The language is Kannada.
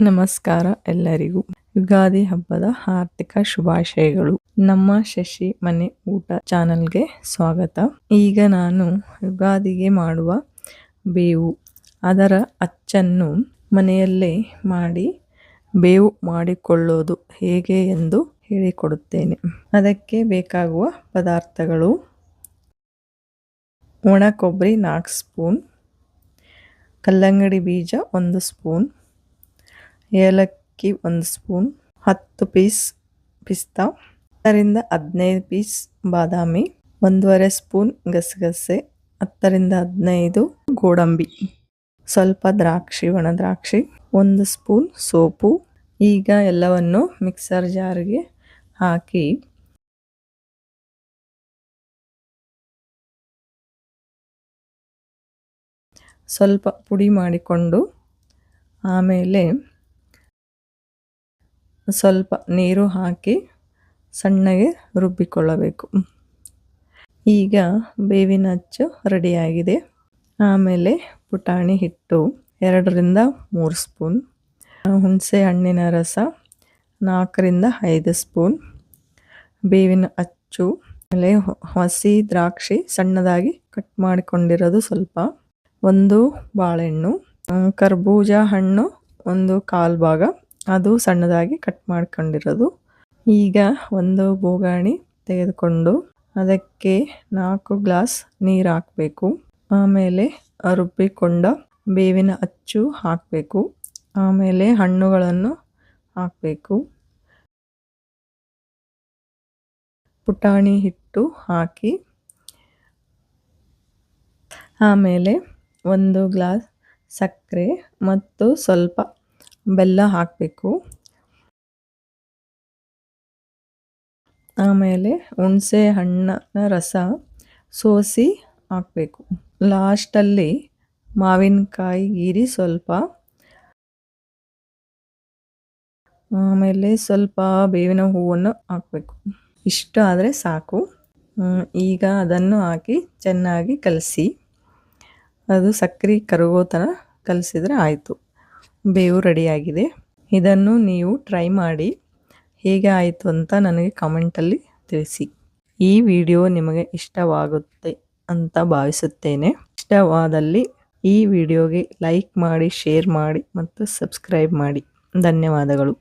ನಮಸ್ಕಾರ ಎಲ್ಲರಿಗೂ. ಯುಗಾದಿ ಹಬ್ಬದ ಆರ್ಥಿಕ ಶುಭಾಶಯಗಳು. ನಮ್ಮ ಶಶಿ ಮನೆ ಊಟ ಚಾನಲ್ಗೆ ಸ್ವಾಗತ. ಈಗ ನಾನು ಯುಗಾದಿಗೆ ಮಾಡುವ ಬೇವು ಅದರ ಅಚ್ಚನ್ನು ಮನೆಯಲ್ಲೇ ಮಾಡಿ ಬೇವು ಮಾಡಿಕೊಳ್ಳೋದು ಹೇಗೆ ಎಂದು ಹೇಳಿಕೊಡುತ್ತೇನೆ. ಅದಕ್ಕೆ ಬೇಕಾಗುವ ಪದಾರ್ಥಗಳು: ಒಣ ಕೊಬ್ಬರಿ 4 ಸ್ಪೂನ್, ಕಲ್ಲಂಗಡಿ ಬೀಜ 1 ಸ್ಪೂನ್, ಏಲಕ್ಕಿ 1 ಸ್ಪೂನ್, 10 ಪೀಸ್ ಪಿಸ್ತಾ, 10-15 ಪೀಸ್ ಬಾದಾಮಿ, 1.5 ಸ್ಪೂನ್ ಗಸಗಸೆ, 10-15 ಗೋಡಂಬಿ, ಸ್ವಲ್ಪ ದ್ರಾಕ್ಷಿ, ಒಣ ದ್ರಾಕ್ಷಿ, 1 ಸ್ಪೂನ್ ಸೋಪು. ಈಗ ಎಲ್ಲವನ್ನು ಮಿಕ್ಸರ್ ಜಾರ್ಗೆ ಹಾಕಿ ಸ್ವಲ್ಪ ಪುಡಿ ಮಾಡಿಕೊಂಡು ಆಮೇಲೆ ಸ್ವಲ್ಪ ನೀರು ಹಾಕಿ ಸಣ್ಣಗೆ ರುಬ್ಬಿಕೊಳ್ಳಬೇಕು. ಈಗ ಬೇವಿನ ಅಚ್ಚು ರೆಡಿಯಾಗಿದೆ. ಆಮೇಲೆ ಪುಟಾಣಿ ಹಿಟ್ಟು 2-3 ಸ್ಪೂನ್, ಹುಣಸೆ ಹಣ್ಣಿನ ರಸ 4-5 ಸ್ಪೂನ್, ಬೇವಿನ ಅಚ್ಚು, ಆಮೇಲೆ ಹಸಿ ದ್ರಾಕ್ಷಿ ಸಣ್ಣದಾಗಿ ಕಟ್ ಮಾಡಿಕೊಂಡಿರೋದು ಸ್ವಲ್ಪ, 1 ಬಾಳೆಹಣ್ಣು, ಕರ್ಬೂಜ ಹಣ್ಣು 1/4 ಭಾಗ, ಅದು ಸಣ್ಣದಾಗಿ ಕಟ್ ಮಾಡ್ಕೊಂಡಿರೋದು. ಈಗ 1 ಬೋಗಾಣಿ ತೆಗೆದುಕೊಂಡು ಅದಕ್ಕೆ 4 ಗ್ಲಾಸ್ ನೀರು ಹಾಕಬೇಕು. ಆಮೇಲೆ ರುಬ್ಬಿಕೊಂಡ ಬೇವಿನ ಅಚ್ಚು ಹಾಕಬೇಕು. ಆಮೇಲೆ ಹಣ್ಣುಗಳನ್ನು ಹಾಕಬೇಕು. ಪುಟಾಣಿ ಹಿಟ್ಟು ಹಾಕಿ ಆಮೇಲೆ 1 ಗ್ಲಾಸ್ ಸಕ್ಕರೆ ಮತ್ತು ಸ್ವಲ್ಪ ಬೆಲ್ಲ ಹಾಕಬೇಕು. ಆಮೇಲೆ ಹುಣಸೆ ಹಣ್ಣಿನ ರಸ ಸೋಸಿ ಹಾಕಬೇಕು. ಲಾಸ್ಟಲ್ಲಿ ಮಾವಿನಕಾಯಿ ಗೀರಿ ಸ್ವಲ್ಪ, ಆಮೇಲೆ ಸ್ವಲ್ಪ ಬೇವಿನ ಹೂವನ್ನು ಹಾಕಬೇಕು. ಇಷ್ಟು ಆದರೆ ಸಾಕು. ಈಗ ಅದನ್ನು ಹಾಕಿ ಚೆನ್ನಾಗಿ ಕಲಸಿ, ಅದು ಸಕ್ಕರೆ ಕರಗೋ ಥರ ಕಲಸಿದ್ರೆ ಆಯಿತು. ಬೇವು ರೆಡಿಯಾಗಿದೆ. ಇದನ್ನು ನೀವು ಟ್ರೈ ಮಾಡಿ ಹೇಗೆ ಆಯಿತು ಅಂತ ನನಗೆ ಕಮೆಂಟಲ್ಲಿ ತಿಳಿಸಿ. ಈ ವಿಡಿಯೋ ನಿಮಗೆ ಇಷ್ಟವಾಗುತ್ತೆ ಅಂತ ಭಾವಿಸುತ್ತೇನೆ. ಇಷ್ಟವಾದಲ್ಲಿ ಈ ವಿಡಿಯೋಗೆ ಲೈಕ್ ಮಾಡಿ, ಶೇರ್ ಮಾಡಿ ಮತ್ತು ಸಬ್ಸ್ಕ್ರೈಬ್ ಮಾಡಿ. ಧನ್ಯವಾದಗಳು.